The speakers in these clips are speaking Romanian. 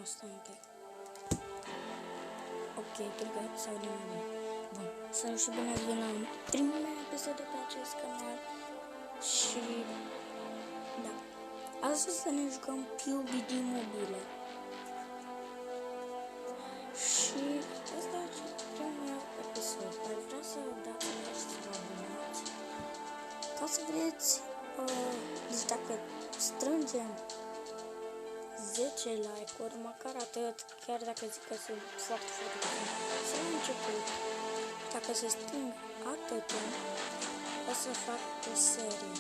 stai un pic. Ok, cred că s-a auzit mai bine. Bun, salut și bine ați venit la primul meu episod de pe acest canal. Și da, astăzi să ne jucăm PUBG Mobile. Și asta e primul meu episod. Dar vreau să dați like și să vă abonați. Ca să vedeți, deci dacă strângem 10 like-uri, măcar atât, chiar dacă zic că sunt foarte bune. Să la început, dacă se strâng atâtea, o să fac o serie.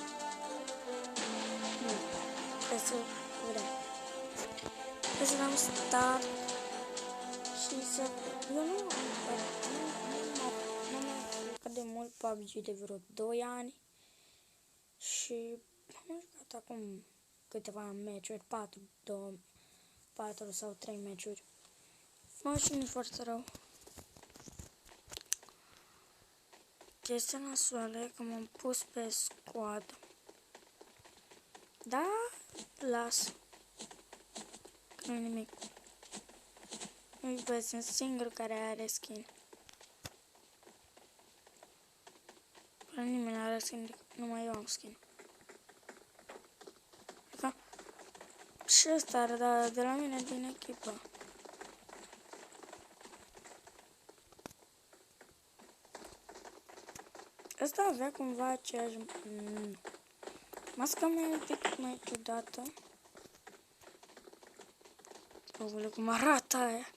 Nu, trebuie să vedem. Trebuie să dăm start și să... Eu nu m-am jucat de mult PUBG de vreo 2 ani și am jucat acum câteva meciuri, 4 sau 3 meciuri. Mă simt foarte rău. Chestia nasoală e că m-am pus pe squad. Da, las. Că nu nimic. Bă, sunt singurul care are skin. Până nimeni nu are skin, numai eu am skin. Adică, și ăsta are, dar de la mine din echipă. Ăsta avea cumva aceeași... Masca mea e un pic mai ciudată. Oule, cum arată aia.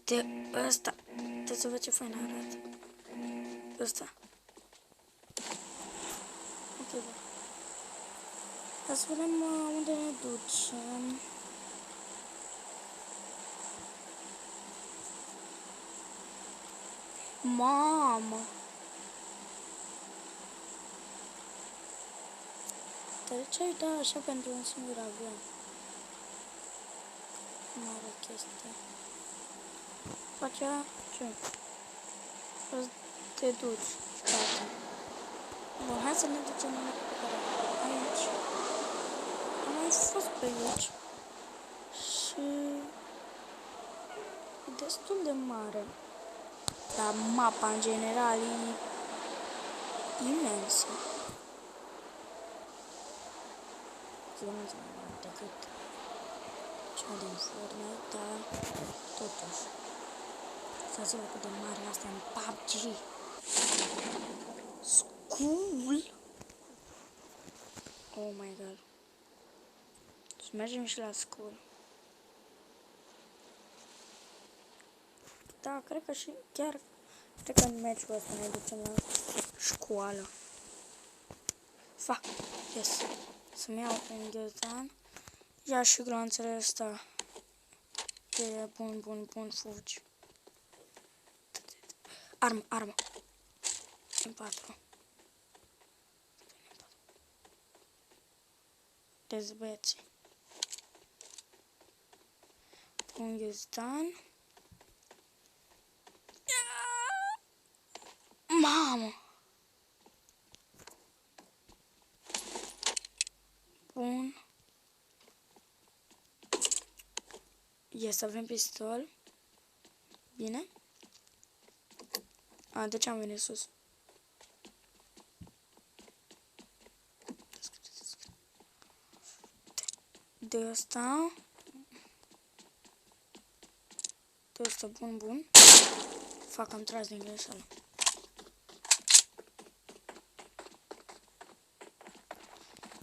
De ăsta. Trebuie să văd ce fain arată. Ăsta. Ok, bă. Hai să vedem unde ne ducem. Mamă! Dar de ce ai dat așa pentru un singur avion? Mare chestie. Facea ce? Să te duci. Gata. Bun, hai să ne ducem aici. Am mai fost pe aici. Și... e destul de mare. Dar mapa în general e imensă. Nu mai mult decât cea din Fortnite, dar totuși. Uitați-vă cât de mare e asta în PUBG. School? Oh my god. Să mergem și la school. Da, cred că și chiar cred că în meciul ăsta ne ducem la școală. Fac, yes. Să-mi iau un ghiozdan. Ia și gloanțele ăsta. E bun, fugi. Armă. M4. Deci băieți. Un ghiozdan. Mamă! Bun. Yes, avem pistol. Bine. A, de ce am venit sus? De asta. Bun. Fac, am tras din greșeală.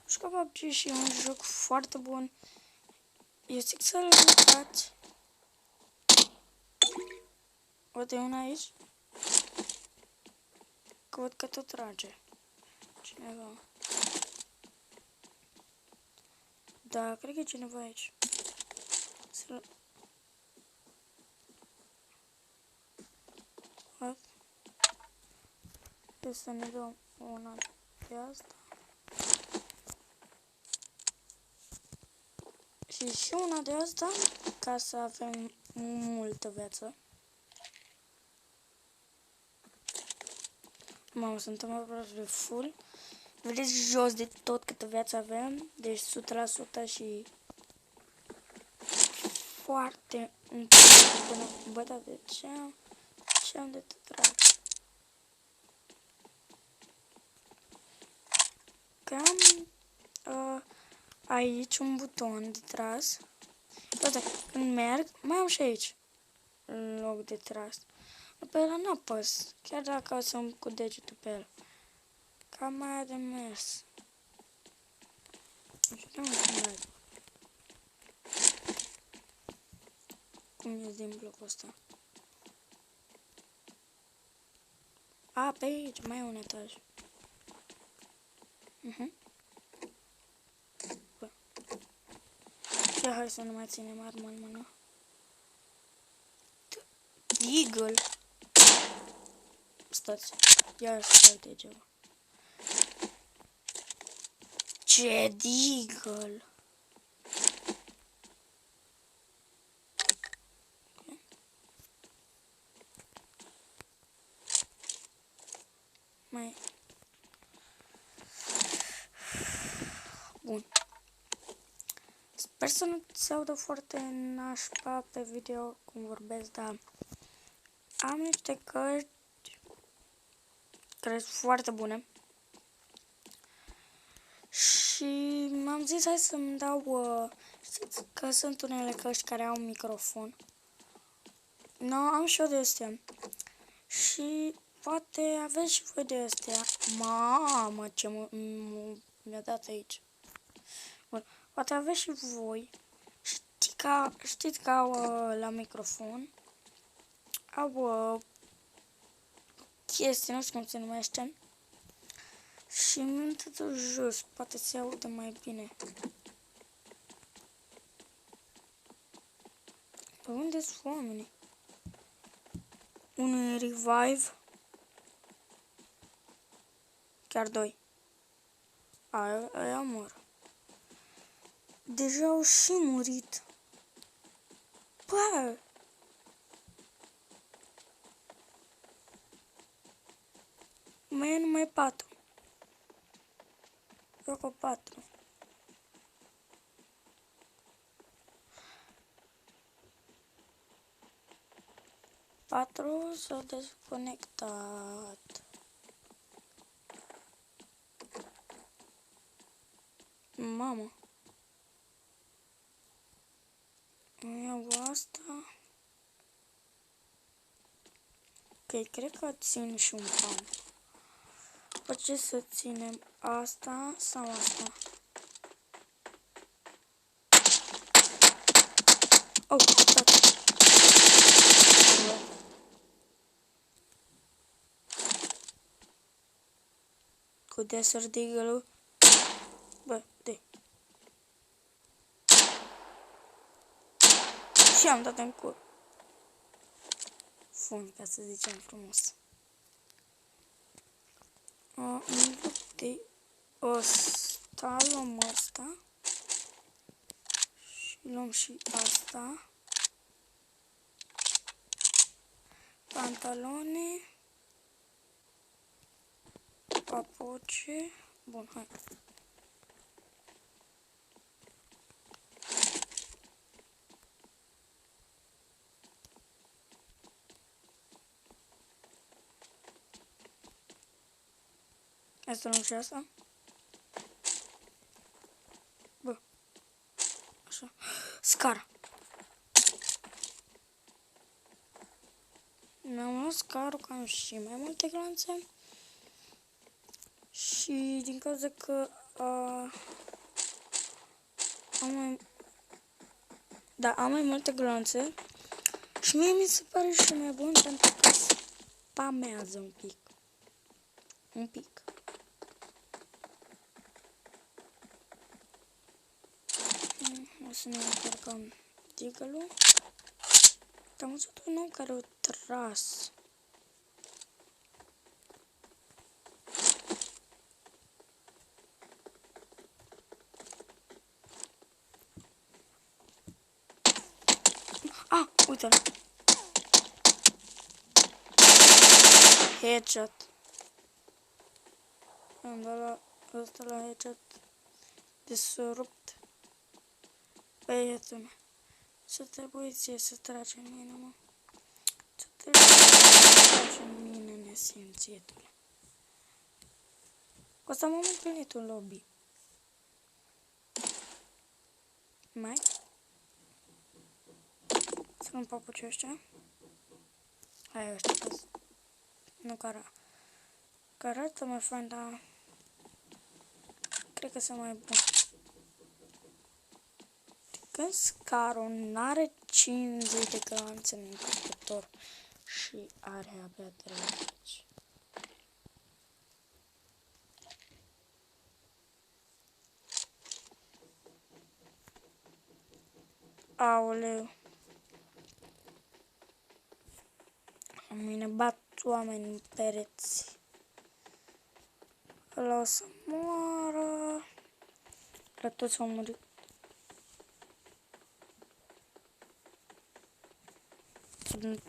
Și că PUBG și e un joc foarte bun. Eu zic să-l jucați. Uite, una aici. Că văd că tot trage cineva. Da, cred că e cineva aici. Trebuie să ne dăm una de asta. Și una de asta, ca să avem multă viață. Mamă, suntem aproape full. Vedeți jos de tot câtă viață avem. Deci 100% și foarte bună. Bă, dar de ce am de tras? Că am aici un buton de tras. Bă, dar când merg, mai am și aici un loc de tras. Pe ăla n-apăs, chiar dacă sunt cu degetul pe el. Cam mai are de mers. Nu știu cum merg. Cum ies din blocul ăsta? A, pe aici, mai e un etaj. Bă. Ia, hai să nu mai ținem armă în mână. Eagle. Stați, ia să degeaba. Ce Eagle? Mai... Bun. Sper să nu se audă foarte nașpa pe video cum vorbesc, dar am niște cărți care sunt foarte bune. Și m-am zis hai să-mi dau, știți că sunt unele cărți care au microfon. No, am și eu de astea. Și poate aveți și voi de astea. Mamă, ce mi-a dat aici. Bun, poate aveți și voi. Știți că au la microfon. Au chestii, nu știu cum se numește. Și mi-am dat jos, poate se aude mai bine. Pe unde sunt oamenii? Unul e revive. Chiar doi. Aia mor. Deja au și murit. Bă! Mai e numai 4. Eu cu 4. Patru s-au desconectat. Mamă. Iau asta. Ok, cred că țin și un pan. Ce să ținem? Asta sau asta? Oh, stați. Cu Desert Eagle-ul. Bă, de. Și am dat în cur. Fun, ca să zicem frumos. În loc de ăsta, luăm ăsta. Și luăm și asta. Pantalone. Papuci. Bun, hai. Hai să luăm și asta. Bă. Așa. Scar. Mi-am luat scarul că am și mai multe glanțe. Și din cauza că am mai multe glanțe. Și mie mi se pare și mai bun pentru că spamează un pic. Un pic. O să ne încărcăm Deagle-ul. Am văzut un om care a tras. Ah, uite-l. Headshot. Am dat la ăsta la headshot. De s-a rupt. Băietul meu. Să trebuie ție să tragi în mine, mă. Să trebuie să tragi în mine, nesimțitule. O să m-am întâlnit în lobby. Mai? Să nu-mi papuci ăștia? Hai ăștia, că nu că arată mai fain, dar cred că sunt mai bun. Când Scaron n-are 50 de glanțe în încărcător și are abia 30. Aoleu. La mine bat oameni în pereți. Ăla o să moară. La toți au murit.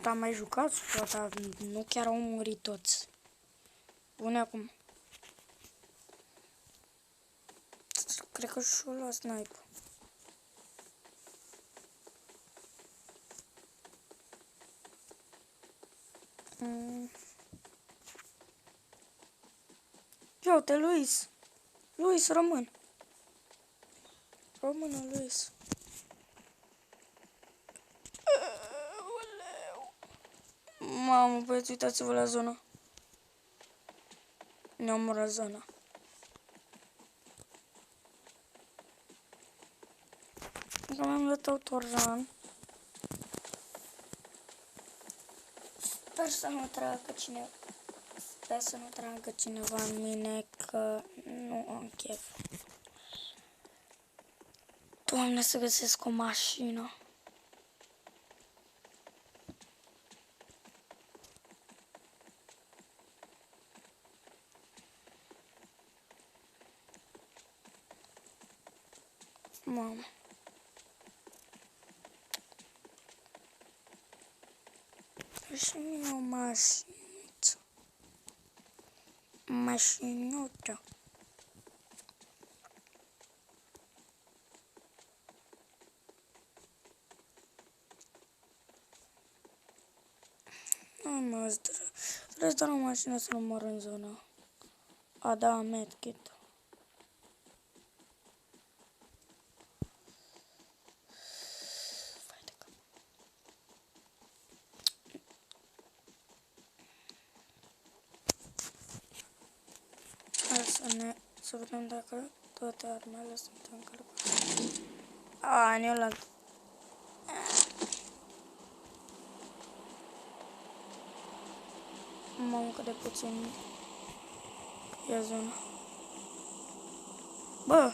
Am mai jucat dar nu chiar au murit toți. Bune acum. Cred că și-o lua sniper. Ia uite, Luis. Luis, rămân. Rămână, Luis. Mamă, băieți, uitați-vă la zonă. Ne-a omorât zona. Încă mi-am dat autoran. Sper să nu tragă cineva. Sper să nu tragă cineva în mine, că nu am chef. Doamne, să găsesc o mașină. Mamă. Și mine o mașinuță. Mașinuță. Nu mă trebuie doar o mașină să nu mor în zonă. A, da, medkit. Să vedem dacă toate armele sunt încărcate. A, ne-o luat. Mamă, cât de puțin e zona. Bă!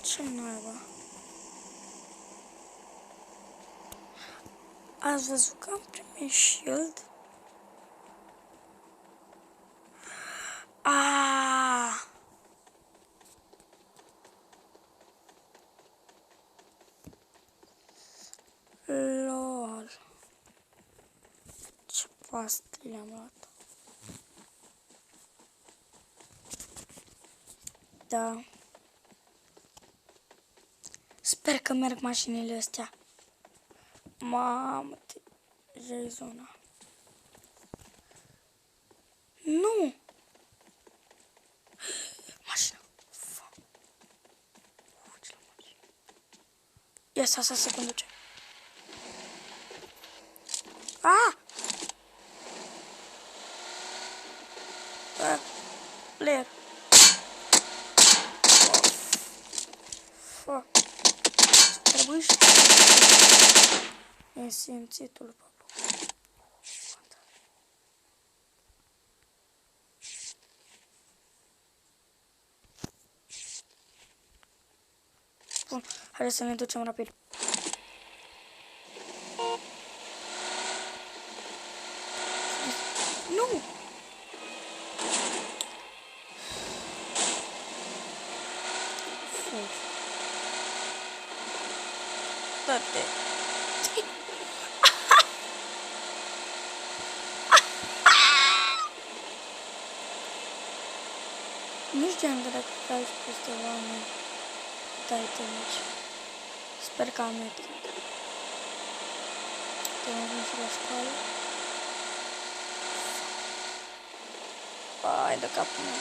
Ce naiba? Ați văzut că am primit shield? Aaaa! LOL! Ce pastile am luat. Da. Sper că merg mașinile astea. Mamă, deja e zona. Nu! Mașina. Fugi la mașină. Yes, asta se conduce. Ah! Player. Fuck. Trebuie și nesimțitul, papu. Bun, hai să ne ducem rapid. Nu! Dă-te! Nu știu încă dacă cazi peste oameni. Uite aici. Sper că am medkit. Că am ajuns la școală. Hai de capul meu.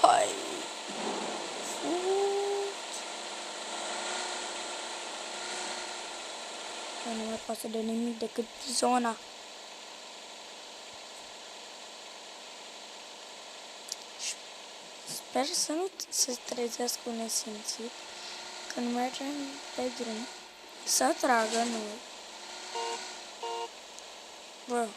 Hai. Nu mai pasă de nimic decât zona. Sper să nu se trezească un nesimțit când mergem pe drum. Să tragă noi. Bă,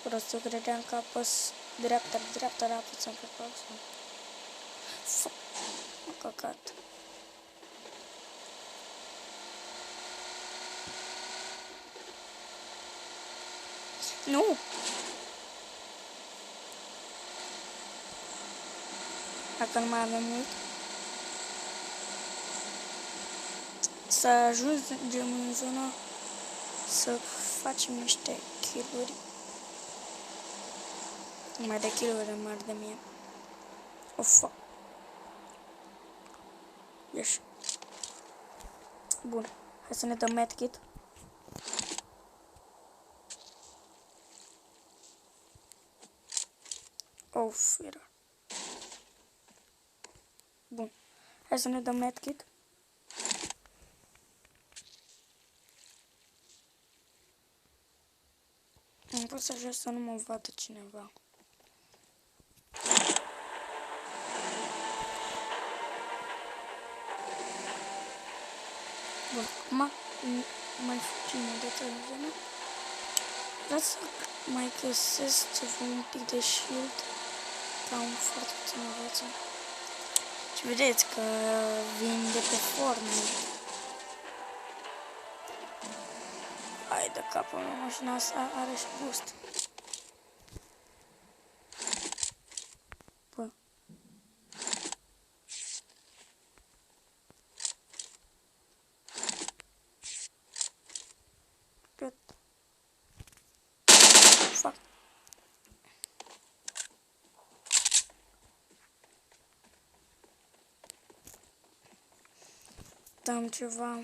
Prostul credeam că apăs dreapta, dar apăsăm pe pauză. Fuck, m-a căcat. Nu! Dacă nu mai avem mult. Să ajungem în zona să facem niște kill-uri. Numai de kill-uri mari de mie. Ofa. Ieși. Bun. Hai să ne dăm medkit. Of, era. Bun. Hai să ne dăm medkit. Am pus așa să nu mă vadă cineva. Bun, acum mai fugim de televiziune. Vreau să mai găsesc ceva un pic de shield. Că am foarte puțină viață. Și vedeți că vin de pe Fortnite. Hai de capul meu, mașina asta are și boost. Bă. Cât? Fuck. Dăm ceva.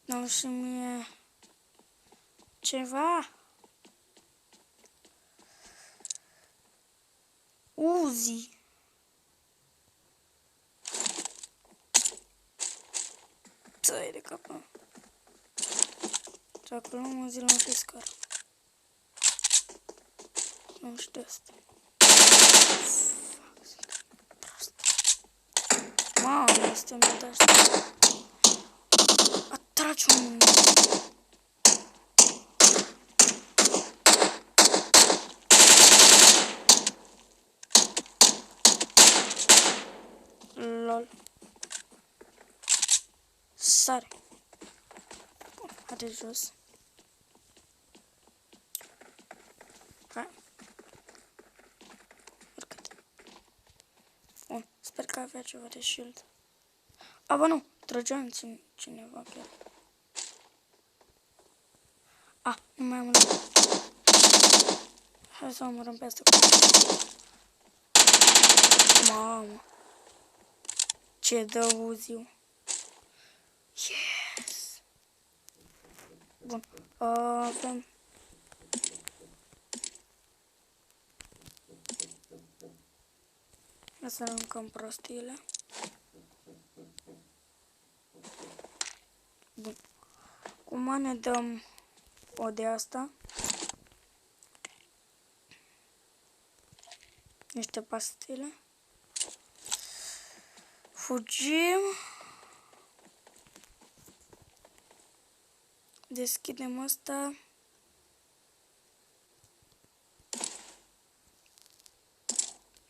Dăm și mie ceva. Uzi. Țăi de capă. Și acolo mă zi la un pescar. Nu știu asta. Prost. Mamă, este mult asta. Atragi un... LOL. Sare. Bun, haide jos. Hai. Urcă-te. Bun, sper că avea ceva de shield. A, bă, nu. Trăgeam cineva chiar. A, nu mai am luat. Hai să omorâm pe asta. Mamă. Ce dă Uzi-ul. Yes. Bun. Avem. Hai să aruncăm prostiile. Bun. Acum ne dăm o de asta. Niște pastile. Fugim. Deschidem asta.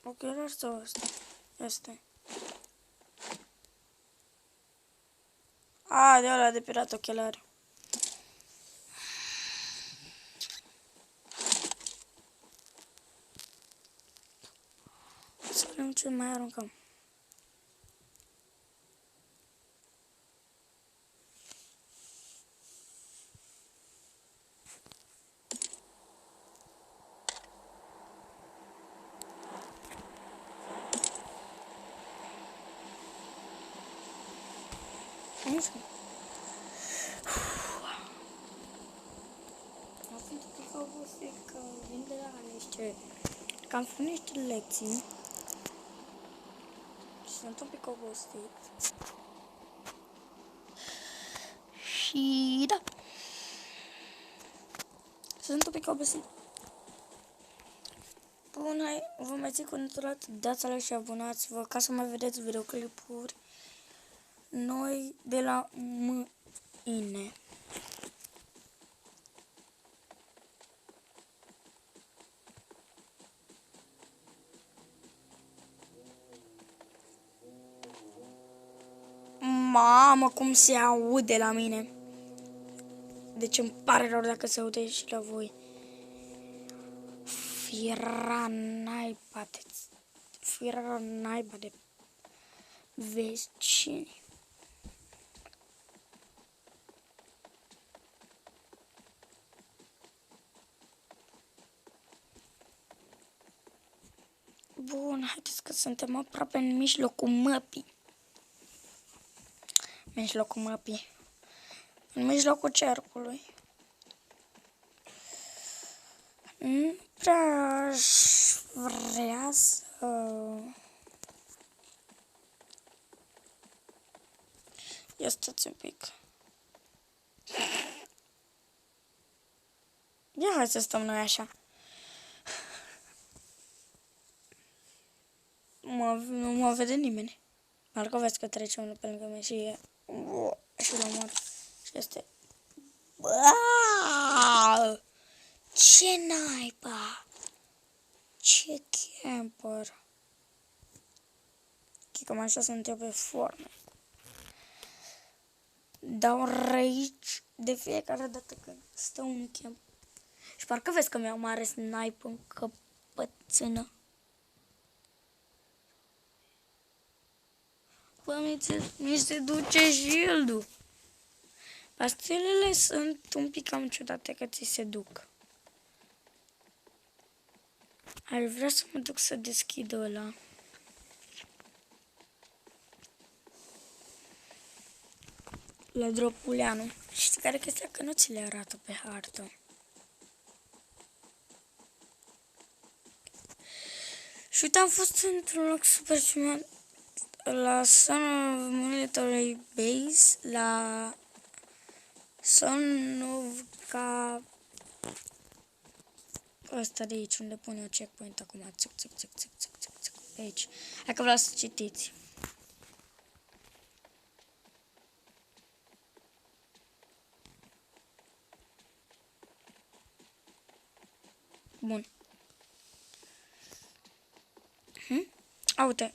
Ochelar sau asta? Este. A, de ăla de pirat ochelari. vedem ce mai aruncăm. Nu știu. Am fost un pic obosit că vin de la niște... Că am făcut niște lecții. Și sunt un pic obosit. Și da. Sunt un pic obosit. Bun, hai, vă mai țin conectat, dați like și abonați-vă ca să mai vedeți videoclipuri noi de la mâine. Mamă, cum se aude la mine. Deci îmi pare rău dacă se aude și la voi. Fiera naiba de vecini. Bun, haideți că suntem aproape în mijlocul măpii. În mijlocul cercului. Nu prea aș vrea să... Ia stați un pic. Ia hai să stăm noi așa. Nu mă vede nimeni. Doar că vezi că trece unul pe lângă mine și l omor. Și este... Ce naiba! Ce camper! Cam așa sunt eu pe formă. Dau rage de fiecare dată când stau în camp. Și parcă vezi că mi-au mare snipe în căpățână. Bă, mi se duce shield-ul. Pastilele sunt un pic cam ciudate că ți se duc. Aș vrea să mă duc să deschid ăla. La dropuleanu. Știi care chestia? Că nu ți le arată pe hartă. Și uite, am fost într-un loc super ciudat. La Son of Military Base, la Son of ăsta de aici, unde pun eu checkpoint acum. Țic, pe aici. Hai că vreau să citiți. Bun. Uite.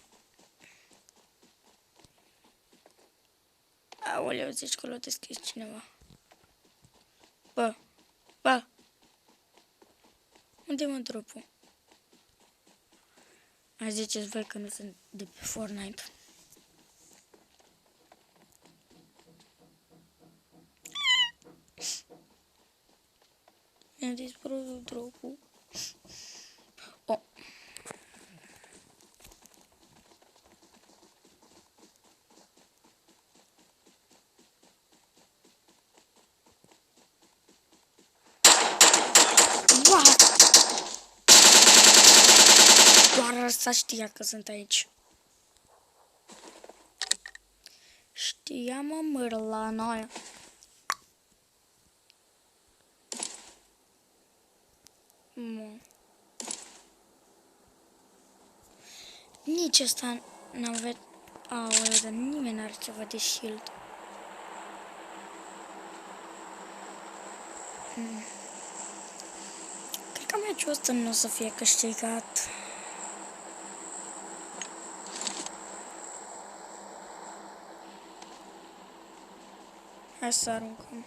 Aoleu, zici că l-a deschis cineva. Bă. Unde mă dropul? Mai ziceți voi că nu sunt de pe Fortnite. Mi-a dispărut dropul. Oh. Doar ăsta știa că sunt aici. Știa, mă, mârlana aia. Nici ăsta n-avea... Aoleu, dar nimeni n-are ceva de shield. Cred că meciul ăsta nu o să fie câștigat. Hai să aruncăm.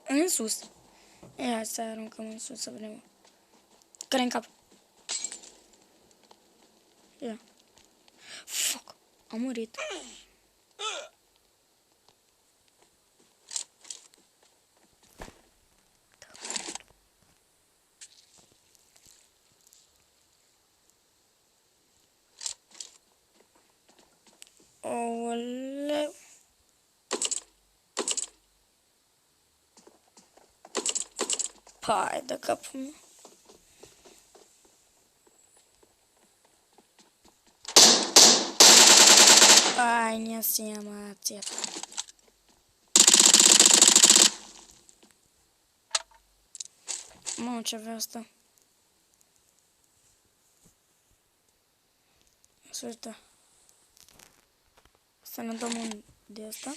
În sus. Hai să aruncăm în sus să vedem. Care în cap. Ia. Fuck. Am murit. Oleu. Pai de capul meu. Ai, minha senha, Matia. Mă, ce avea asta? Să uita. Să ne dăm un de asta.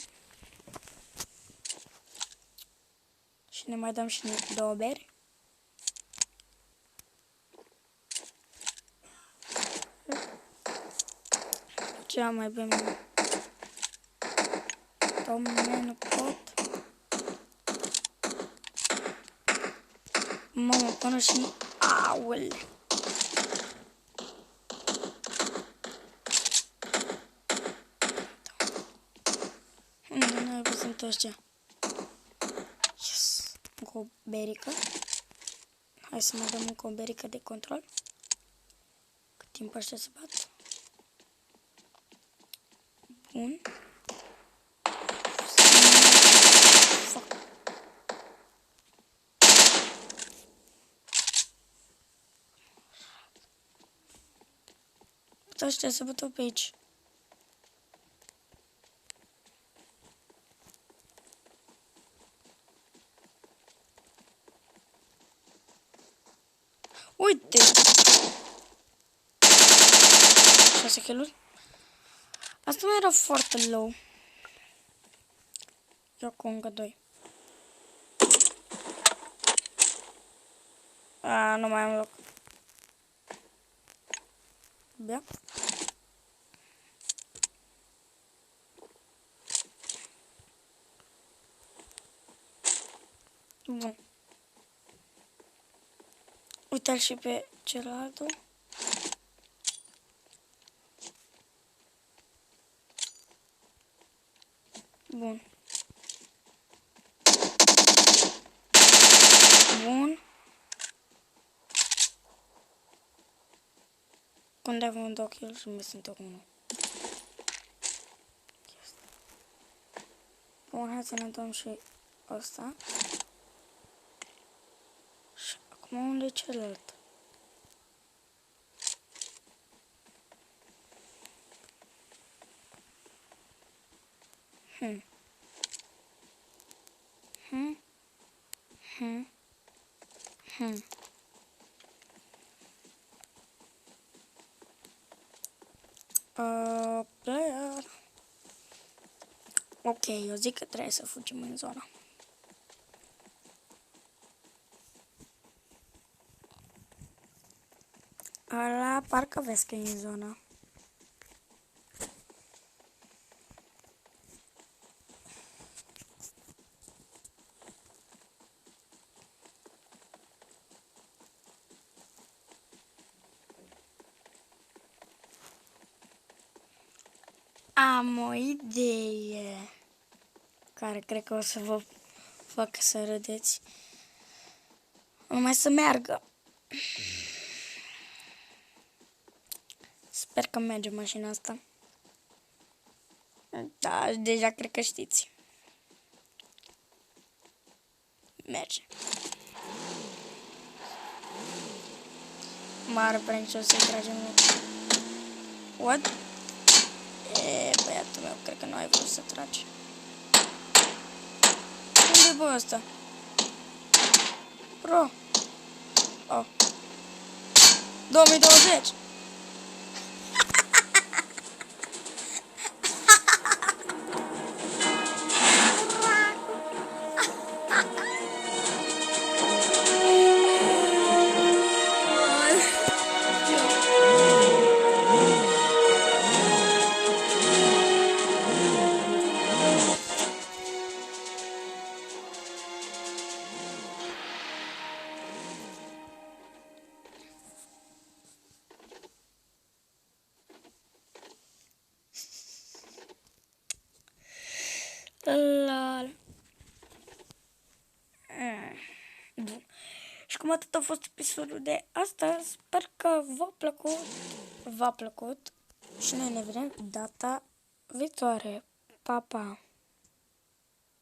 Și ne mai dăm și două beri. Ce mai bem? Domne, nu pot. Mamă, până și... Aule! Unde n-ai văzut ăștia? Yes! Încă o berică. Hai să mai dăm încă o berică de control. Cât timp ăștia se bat. Bun. Fuck. Ăștia se băteau pe aici. Uite! 6 kill-uri. Asta nu era foarte low. Eu cu încă 2. A, nu mai am loc. Bea. Bun. Uite-l și pe celălalt. Bun. Bun. Când avem 2 kill și mai sunt cu 1. Bun, hai să ne dăm și ăsta. Și acum unde e celălalt? Player. Ok, eu zic că trebuie să fugim în zona. Ăla parcă vezi că e în zona. Am o idee care cred că o să vă facă să râdeți. Numai să meargă. Sper că merge mașina asta. Da, deja cred că știți. Merge. Mare prank o să-i tragem. What? E, băiatul meu, cred că nu ai vrut să tragi. Unde-i bă ăsta? Bro. Oh. 2020. La... Bun. Și cum atât a fost episodul de astăzi, sper că v-a plăcut și noi ne vedem data viitoare. Pa, pa!